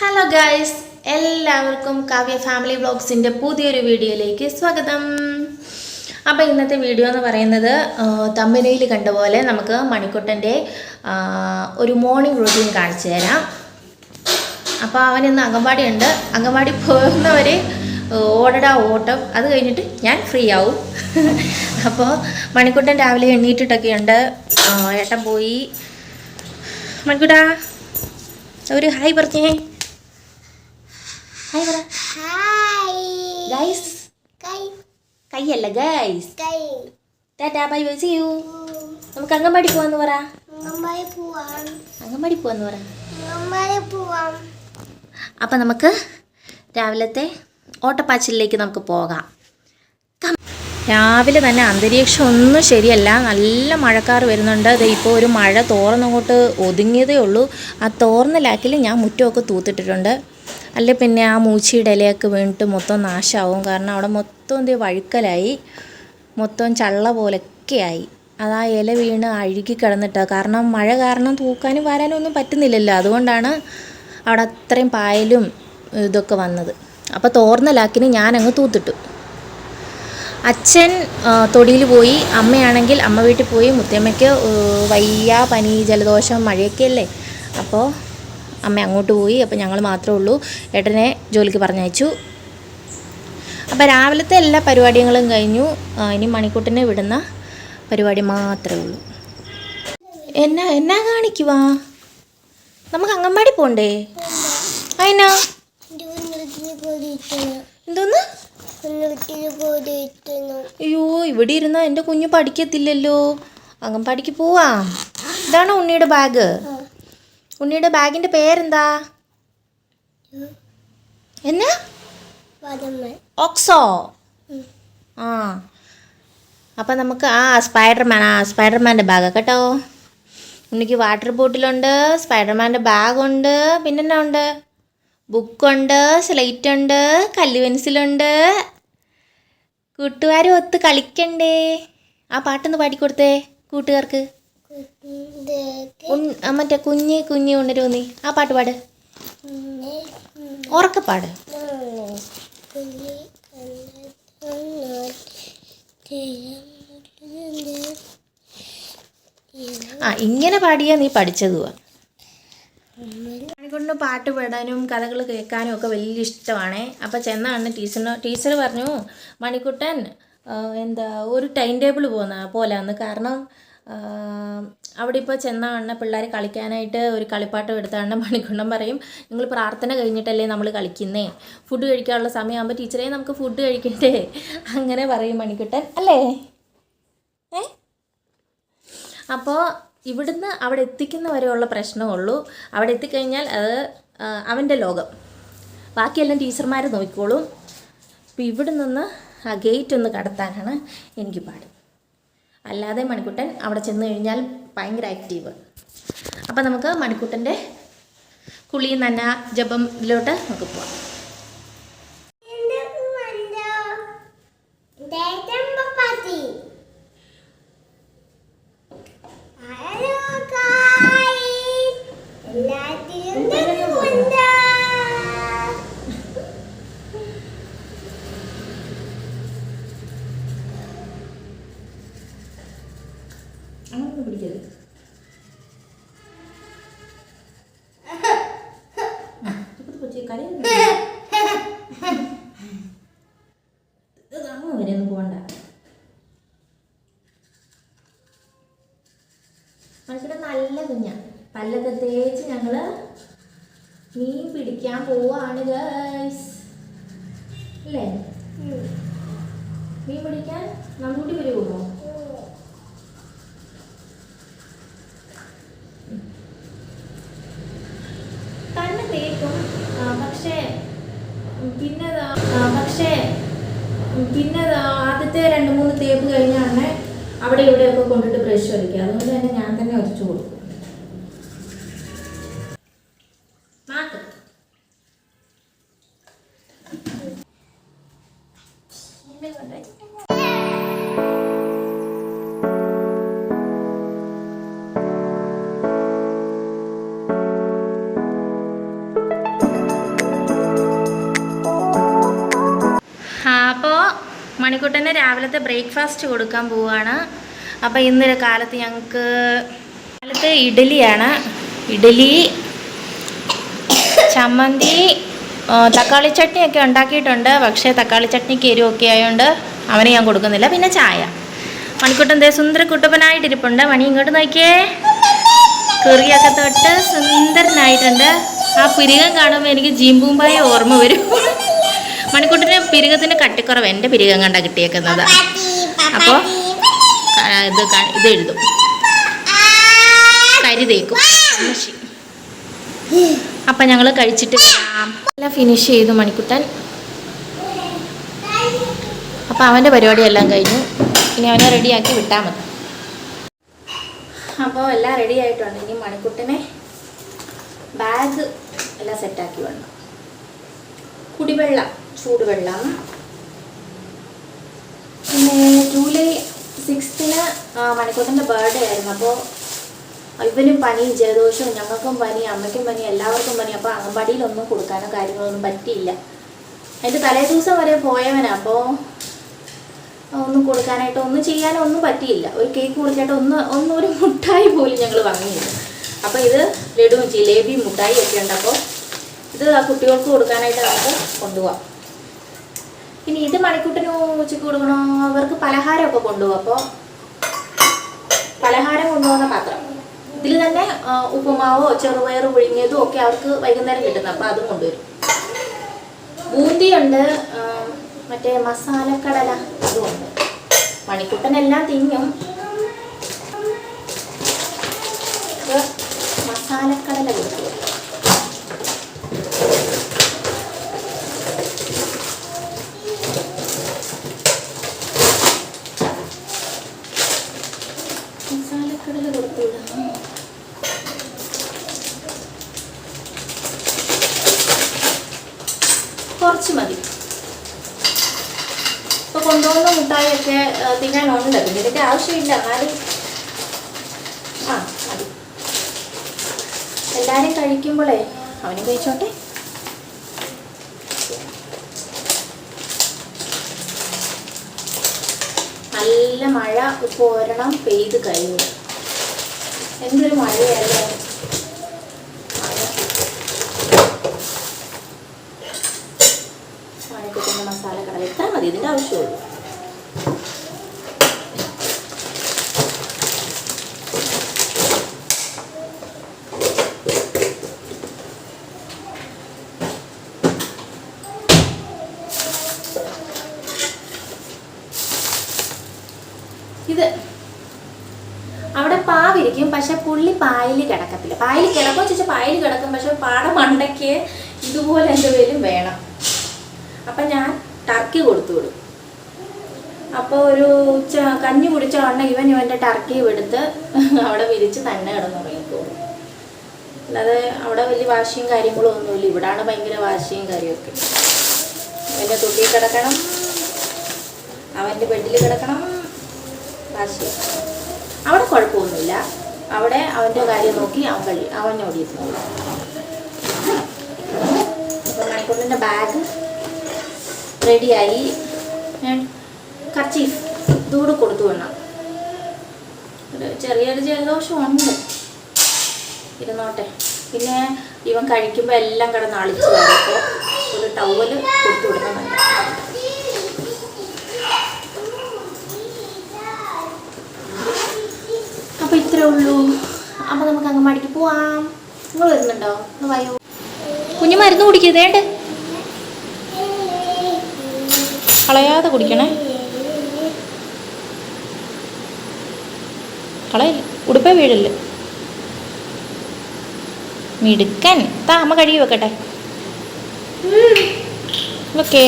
Hello guys, എല്ലാവർക്കും Kavya family വ്ളോഗ്സിൻ്റെ പുതിയൊരു വീഡിയോയിലേക്ക് സ്വാഗതം. അപ്പോൾ ഇന്നത്തെ വീഡിയോ എന്ന് പറയുന്നത് തമ്പനയിൽ കണ്ട പോലെ നമുക്ക് മണിക്കുട്ടൻ്റെ ഒരു മോർണിംഗ് റൂട്ടീൻ കാണിച്ചു തരാം. അപ്പോൾ അവനിന്ന് അംഗൻവാടി ഉണ്ട്. അംഗൻവാടി പോകുന്നവർ ഓടടാ ഓട്ടം, അത് കഴിഞ്ഞിട്ട് ഞാൻ ഫ്രീ ആവും. അപ്പോൾ മണിക്കുട്ടൻ രാവിലെ എണ്ണീറ്റിട്ടൊക്കെയുണ്ട്. ഏട്ടൻ പോയി. മണിക്കുട്ടാ ഒരു ഹായ് പറഞ്ഞേ. ഹായ് പറ. ഗൈസ്, കൈയല്ല guys. Ta-ta bye bye see you. നമുക്ക് അംഗൻവാടി പോവാന്ന് പറ. അംഗൻവാടി പോവാന്ന് പറ. അപ്പം നമുക്ക് രാവിലത്തെ ഓട്ടപ്പാച്ചിലേക്ക് നമുക്ക് പോകാം. രാവിലെ തന്നെ അന്തരീക്ഷം ഒന്നും ശരിയല്ല, നല്ല മഴക്കാറ് വരുന്നുണ്ട്. അത് ഇപ്പോൾ ഒരു മഴ തോർന്നങ്ങോട്ട് ഒതുങ്ങിയതേ ഉള്ളൂ. ആ തോർന്ന ലാക്കിൽ ഞാൻ മുറ്റമൊക്കെ തൂത്തിട്ടിട്ടുണ്ട്. അല്ലെ പിന്നെ ആ മൂച്ചിയുടെ ഇലയൊക്കെ വീണിട്ട് മൊത്തം നാശമാവും. കാരണം അവിടെ മൊത്തം വഴുക്കലായി, മൊത്തം ചള്ള പോലൊക്കെയായി. അത് ആ ഇല വീണ് അഴുകി കിടന്നിട്ട്, കാരണം മഴ കാരണം തൂക്കാനും വാരാനും ഒന്നും പറ്റുന്നില്ലല്ലോ. അതുകൊണ്ടാണ് അവിടെ അത്രയും പായലും ഇതൊക്കെ വന്നത്. അപ്പോൾ തോർന്ന ലാക്കിന് ഞാനങ്ങ് തൂത്തിട്ടു. അച്ഛൻ തൊടിയിൽ പോയി, അമ്മയാണെങ്കിൽ അമ്മ വീട്ടിൽ പോയി. മുത്തമ്മയ്ക്ക് വയ്യ, പനി, ജലദോഷം, മഴയൊക്കെ അല്ലേ. അപ്പോൾ അമ്മ അങ്ങോട്ട് പോയി. അപ്പോൾ ഞങ്ങൾ മാത്രമേ ഉള്ളൂ. ഏട്ടനെ ജോലിക്ക് പറഞ്ഞയച്ചു. അപ്പോൾ രാവിലത്തെ എല്ലാ പരിപാടികളും കഴിഞ്ഞു. ഇനി മണിക്കൂട്ടിനെ വിടുന്ന പരിപാടി മാത്രമേ ഉള്ളൂ. എന്നാ കാണിക്കുവാ? നമുക്ക് അംഗൻവാടി പോണ്ടേ? അതിനാ എന്തോന്ന്? അയ്യോ, ഇവിടെ ഇരുന്നാൽ എൻ്റെ കുഞ്ഞ് പഠിക്കത്തില്ലല്ലോ. അംഗൻവാടിക്ക് പോവാം. ഇതാണ് ഉണ്ണിയുടെ ബാഗ്. ഉണ്ണിയുടെ ബാഗിൻ്റെ പേരെന്താ? എന്നാ? ഓക്സോ. ആ, അപ്പം നമുക്ക് സ്പൈഡർമാൻ്റെ ബാഗ് കേട്ടോ. ഉണ്ണിക്ക് വാട്ടർ ബോട്ടിലുണ്ട്, സ്പൈഡർമാൻ്റെ ബാഗുണ്ട്, പിന്നെന്നാ ഉണ്ട്? ബുക്കുണ്ട്, സ്ലേറ്റുണ്ട്, കല്ല് പെൻസിലുണ്ട്. കൂട്ടുകാരും ഒത്ത് കളിക്കണ്ടേ? ആ പാട്ടൊന്ന് പാടിക്കൊടുത്തേ കൂട്ടുകാർക്ക്. മറ്റേ കുഞ്ഞ് ഉണരുന്നീ ആ പാട്ട് പാട്. ഉറക്കപ്പാട്. ഇങ്ങനെ പാടിയാ നീ പഠിച്ചതുവാ. മണിക്കൂറിന് പാട്ട് പാടാനും കഥകൾ കേൾക്കാനും ഒക്കെ വലിയ ഇഷ്ടമാണ്. അപ്പോൾ ചെന്നാണ് ടീച്ചർ പറഞ്ഞു, മണിക്കുട്ടൻ ഒരു ടൈം ടേബിൾ പോലാന്ന്. കാരണം അവിടെ ഇപ്പോൾ ചെന്നാണ് പിള്ളേർ കളിക്കാനായിട്ട് ഒരു കളിപ്പാട്ടം എടുത്താണ്. മണിക്കുട്ടൻ പറയും, നിങ്ങൾ പ്രാർത്ഥന കഴിഞ്ഞിട്ടല്ലേ നമ്മൾ കളിക്കുന്നേ, ഫുഡ് കഴിക്കാനുള്ള സമയമാകുമ്പോൾ ടീച്ചറെ നമുക്ക് ഫുഡ് കഴിക്കണ്ടേ, അങ്ങനെ പറയും മണിക്കുട്ടൻ അല്ലേ. അപ്പോൾ ഇവിടുന്ന് അവിടെ എത്തിക്കുന്നവരെയുള്ള പ്രശ്നമുള്ളൂ. അവിടെ എത്തിക്കഴിഞ്ഞാൽ അത് അവൻ്റെ ലോകം, ബാക്കിയെല്ലാം ടീച്ചർമാർ നോക്കിക്കോളും. അപ്പോൾ ഇവിടെ നിന്ന് ആ ഗേറ്റ് ഒന്ന് കടത്താനാണ് എനിക്ക് പാട്. അല്ലാതെ മണിക്കുട്ടൻ അവിടെ ചെന്ന് കഴിഞ്ഞാൽ ഭയങ്കര ആക്റ്റീവ്. അപ്പോൾ നമുക്ക് മണിക്കുട്ടൻ്റെ കുളി നന ജപം ഇതിലോട്ട് നമുക്ക് പോവാം. അങ്ങനെ പിടിക്കരുത്. വരെയൊന്നും പോകണ്ട. മനുഷ്യരുടെ നല്ല കുഞ്ഞാ. പല്ലൊക്കെ തേച്ച് ഞങ്ങൾ മീൻ പിടിക്കാൻ പോവാണ് ഗൈസ്. അല്ലേ? മീൻ പിടിക്കാൻ നമ്മൂട്ടി വരുമോ? കണ്ണ് തേക്കും, പക്ഷേ പിന്നെ ആദ്യത്തെ 2-3 തേപ്പ് കഴിഞ്ഞാണ് അവിടെ ഇവിടെയൊക്കെ കൊണ്ടിട്ട് ബ്രഷ് വരയ്ക്കുക. അതുകൊണ്ട് തന്നെ ഞാൻ തന്നെ വരച്ചു കൊടുക്കും. മണിക്കുട്ടന് രാവിലത്തെ ബ്രേക്ക്ഫാസ്റ്റ് കൊടുക്കാൻ പോവുകയാണ്. അപ്പോൾ ഇന്നൊരു കാലത്ത് ഞങ്ങൾക്ക് ഇഡ്ഡലിയാണ്. ഇഡ്ഡലി, ചമ്മന്തി, തക്കാളി ചട്നിയൊക്കെ ഉണ്ടാക്കിയിട്ടുണ്ട്. പക്ഷേ തക്കാളി ചട്നിക്ക് എരിവൊക്കെ ആയതുകൊണ്ട് അവന് ഞാൻ കൊടുക്കുന്നില്ല. പിന്നെ ചായ. മണിക്കുട്ടൻ ദേ സുന്ദര കുട്ടപ്പനായിട്ടിരിപ്പുണ്ട്. മണി ഇങ്ങോട്ട് നോക്കിയേ, കുറിയൊക്കെ തൊട്ട് സുന്ദരനായിട്ടുണ്ട്. ആ പിരികം കാണുമ്പോൾ എനിക്ക് ജീമ്പൂമ്പായ ഓർമ്മ വരും. മണിക്കുട്ടന് പിരികത്തിന് കട്ടിക്കുറവ്, എൻ്റെ പിരികം കണ്ട കിട്ടിയേക്കുന്നത്. അപ്പോൾ ഇത് എഴുതും, കരി തേക്കും. അപ്പം ഞങ്ങൾ കഴിച്ചിട്ട് എല്ലാം ഫിനിഷ് ചെയ്തു മണിക്കുട്ടൻ. അപ്പം അവൻ്റെ പരിപാടിയെല്ലാം കഴിഞ്ഞു. ഇനി അവനെ റെഡിയാക്കി വിട്ടാൽ മതി. അപ്പോൾ എല്ലാം റെഡി ആയിട്ടുണ്ട്. ഇനി മണിക്കുട്ടനെ ബാഗ് എല്ലാം സെറ്റാക്കി വേണം. കുടിവെള്ളം, ചൂടുവെള്ളം. പിന്നെ ജൂലൈ 6 മണിക്കൂറിൻ്റെ ബർത്ത്ഡേ ആയിരുന്നു. അപ്പോൾ ഇവനും പനി, ജലദോഷവും, ഞങ്ങൾക്കും പനി, അമ്മയ്ക്കും പനി, എല്ലാവർക്കും പനി. അപ്പോൾ അംഗൻവാടിയിലൊന്നും കൊടുക്കാനോ കാര്യങ്ങളൊന്നും പറ്റിയില്ല. അതിൻ്റെ തലേ ദിവസം വരെ പോയവനാണ്. അപ്പോൾ ഒന്നും കൊടുക്കാനായിട്ട്, ഒന്നും ചെയ്യാനോ ഒന്നും പറ്റിയില്ല. ഒരു കേക്ക് കൊടുക്കാനായിട്ട് ഒരു മുട്ടായി പോലും ഞങ്ങൾ വാങ്ങിയില്ല. അപ്പോൾ ഇത് ലഡുവും ജിലേബിയും മുട്ടായി ഒക്കെ ഉണ്ട്. അപ്പോൾ ഇത് ആ കുട്ടികൾക്ക് കൊടുക്കാനായിട്ട് നമുക്ക് കൊണ്ടുപോകാം. ഇനി ഇത് മണിക്കൂട്ടിന് ഉച്ചയ്ക്ക് കൊടുക്കണോ, അവർക്ക് പലഹാരമൊക്കെ കൊണ്ടുപോകും. അപ്പോൾ പലഹാരം കൊണ്ടുപോകുന്ന പാത്രം, ഇതിൽ തന്നെ ഉപ്പുമാവോ ചെറുപയർ പുഴുങ്ങിയതും ഒക്കെ അവർക്ക് വൈകുന്നേരം കിട്ടുന്നത്. അപ്പോൾ അതും കൊണ്ടുവരും. ബൂന്തിയുണ്ട്, മറ്റേ മസാലക്കടല അതുമുണ്ട്. മണിക്കുട്ടനെല്ലാം തിന്നും. മസാലക്കടല കൊടുത്തു. മസാലക്കടല കൊടുത്തുവിടാം. കുറച്ച് മതി. ഇപ്പോൾ കൊണ്ടുപോകുന്ന മുട്ടായിയൊക്കെ തിന്നാനുണ്ട്. പിന്നെ ഇതിൻ്റെ ആവശ്യമില്ല, എന്നാലും മതി. എല്ലാവരും കഴിക്കുമ്പോഴേ അവനും കഴിച്ചോട്ടെ. നല്ല മഴ ഇപ്പോൾ ഒരെണ്ണം പെയ്ത് കഴിഞ്ഞു. എന്തൊരു മഴയല്ലേ. മഴക്കൊക്കെ മസാലക്കടല ഇത്ര മതി, ഇതിൻ്റെ ആവശ്യമുള്ളൂ. ഇത് അവിടെ പാവിരിക്കും, പക്ഷെ പുള്ളി പായൽ കിടക്കത്തില്ല. പായൽ കിടക്കും ചോദിച്ചാൽ പായൽ കിടക്കും, പക്ഷെ പാടെ മണ്ടയ്ക്ക് ഇതുപോലെ എന്തെങ്കിലും വേണം. അപ്പം ഞാൻ ടർക്കി കൊടുത്തു വിടും. അപ്പോൾ ഒരു കഞ്ഞി കുടിച്ച ഉടനെ ഇവൻ്റെ ടർക്കിയും എടുത്ത് അവിടെ വിരിച്ച് തന്നെ കിടന്നുറങ്ങിക്കോളും. അല്ലാതെ അവിടെ വലിയ വാശിയും കാര്യങ്ങളും ഒന്നുമില്ല. ഇവിടാണ് ഭയങ്കര വാശിയും കാര്യമൊക്കെ. അവൻ്റെ തൊട്ടിയിൽ കിടക്കണം, അവൻ്റെ ബെഡിൽ കിടക്കണം, വാശി. അവിടെ കുഴപ്പമൊന്നുമില്ല. അവിടെ അവൻ്റെ കാര്യം നോക്കി അവനോട് ഇരുന്നോളൂ. അപ്പോൾ മണിക്കൂറിൻ്റെ ബാഗ് റെഡിയായി. ഞാൻ കർച്ചീഫ് ഇതുകൂടെ കൊടുത്തു വിടണം. ചെറിയൊരു ജലദോഷമുണ്ട്, ഇരുന്നോട്ടെ. പിന്നെ ഇവൻ കഴിക്കുമ്പോൾ എല്ലാം കിടന്ന് അളിച്ച് വരും. അപ്പോൾ ഒരു ടവല് കൊടുത്തു വിടുന്നുണ്ട്. അപ്പോൾ ഇത്രേ ഉള്ളൂ. അപ്പോൾ നമുക്ക് അംഗൻവാടിക്ക് പോവാം. നിങ്ങൾ വരുന്നുണ്ടോ? ഒന്ന് വായോ. കുഞ്ഞു മരുന്ന് കുടിക്കുന്നേണ്ട്, കളയാതെ കുടിക്കണേ. കളയില്ല, ഉടുപ്പേ വീഴല്ലേ. മിടുക്കൻ. അമ്മ കഴുകി വെക്കട്ടെ. ഓക്കേ.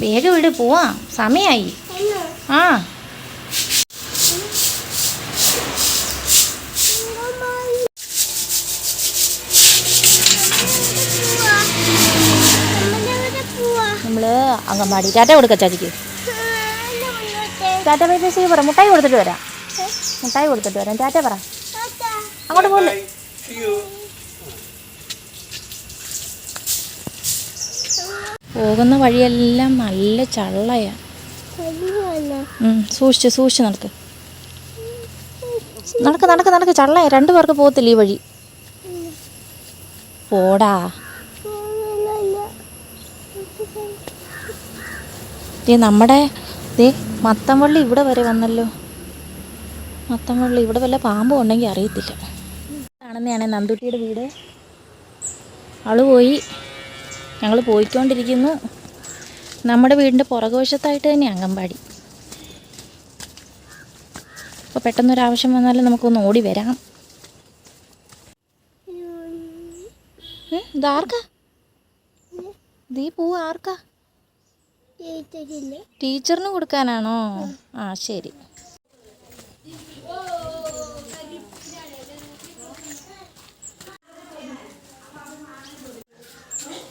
വേഗം ഇവിടെ പോവാം, സമയമായി. ആ നമ്മൾ അങ്കൻവാടി ടാറ്റ കൊടുക്കാം ചാച്ചിക്ക്. ടാറ്റ ബൈ ബൈ ചെയ്ത് പറ. മുട്ടായി കൊടുത്തിട്ട് വരാം. മുട്ടായി കൊടുത്തിട്ട് വരാം. ടാറ്റ പറ. അങ്ങോട്ട് പോലെ പോകുന്ന വഴിയെല്ലാം നല്ല ചള്ളയാ. സൂക്ഷിച്ച് നടക്ക്. നടക്ക് ചള്ളയാ. 2 പേർക്ക് പോകത്തില്ല ഈ വഴി. പോടാ. നമ്മുടെ മത്തംവള്ളി ഇവിടെ വരെ വന്നല്ലോ. മത്തംവള്ളി ഇവിടെ വല്ല പാമ്പും ഉണ്ടെങ്കിൽ അറിയത്തില്ല. ആണെന്നാണ് നന്ദുട്ടിയുടെ വീട്. അവള് പോയി. ഞങ്ങൾ പോയിക്കൊണ്ടിരിക്കുന്നു. നമ്മുടെ വീടിൻ്റെ പുറകുവശത്തായിട്ട് തന്നെ അംഗൻവാടി. അപ്പോൾ പെട്ടെന്നൊരാവശ്യം വന്നാലും നമുക്കൊന്ന് ഓടി വരാം. ഇതാർക്കാ? ദീ പൂവ് ആർക്കാ? ടീച്ചറിന് കൊടുക്കാനാണോ? ആ ശരി.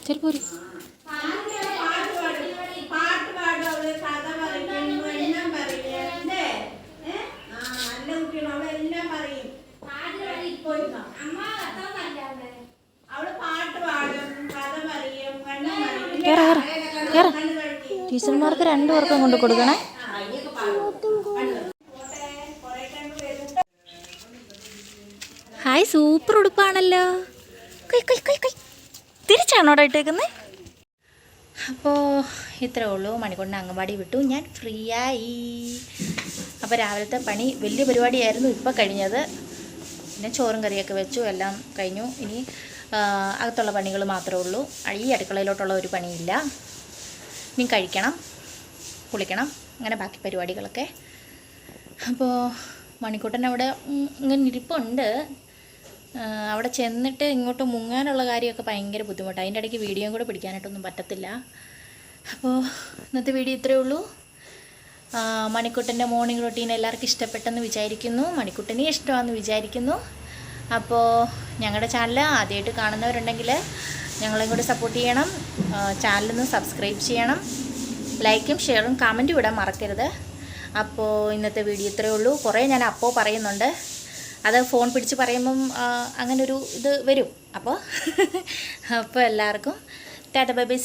ശരി പോരി. കേറ. ടീച്ചർമാർക്ക് 2 പേർക്കും കൊണ്ട് കൊടുക്കണേ. Hi, super ഉടുപ്പാണല്ലോ. തിരിച്ചാണോടെ ഇട്ടേക്കുന്നത്? അപ്പോൾ ഇത്രേ ഉള്ളൂ. മണിക്കൂറിന് അംഗൻവാടി വിട്ടു. ഞാൻ ഫ്രീ ആയി. അപ്പോൾ രാവിലത്തെ പണി വലിയ പരിപാടിയായിരുന്നു ഇപ്പോൾ കഴിഞ്ഞത്. പിന്നെ ചോറും കറിയൊക്കെ വെച്ചു. എല്ലാം കഴിഞ്ഞു. ഇനി അകത്തുള്ള പണികൾ മാത്രമേ ഉള്ളൂ. ഈ അടുക്കളയിലോട്ടുള്ള ഒരു പണിയില്ല. ഇനി കഴിക്കണം, കുളിക്കണം, അങ്ങനെ ബാക്കി പരിപാടികളൊക്കെ. അപ്പോൾ മണിക്കൂട്ടൻ അവിടെ ഇങ്ങനെ ഇരിപ്പുണ്ട്. അവിടെ ചെന്നിട്ട് ഇങ്ങോട്ട് മുങ്ങാനുള്ള കാര്യമൊക്കെ ഭയങ്കര ബുദ്ധിമുട്ടാണ്. അതിൻ്റെ ഇടയ്ക്ക് വീഡിയോയും കൂടെ പിടിക്കാനായിട്ടൊന്നും പറ്റത്തില്ല. അപ്പോൾ ഇന്നത്തെ വീഡിയോ ഇത്രയേ ഉള്ളൂ. മണിക്കുട്ടൻ്റെ മോർണിംഗ് റൊട്ടീൻ എല്ലാവർക്കും ഇഷ്ടപ്പെട്ടെന്ന് വിചാരിക്കുന്നു. മണിക്കുട്ടനെ ഇഷ്ടമാണെന്ന് വിചാരിക്കുന്നു. അപ്പോൾ ഞങ്ങളുടെ ചാനൽ ആദ്യമായിട്ട് കാണുന്നവരുണ്ടെങ്കിൽ ഞങ്ങളെയും കൂടി സപ്പോർട്ട് ചെയ്യണം. ചാനലൊന്ന് സബ്സ്ക്രൈബ് ചെയ്യണം. ലൈക്കും ഷെയറും കമൻറ്റും ഇടാൻ മറക്കരുത്. അപ്പോൾ ഇന്നത്തെ വീഡിയോ ഇത്രയേ ഉള്ളൂ. കുറേ ഞാൻ അപ്പോൾ പറയുന്നുണ്ട്. അത് ഫോൺ പിടിച്ച് പറയുമ്പം അങ്ങനൊരു ഇത് വരും. അപ്പോൾ എല്ലാവർക്കും ടാറ്റ ബൈ ബൈ.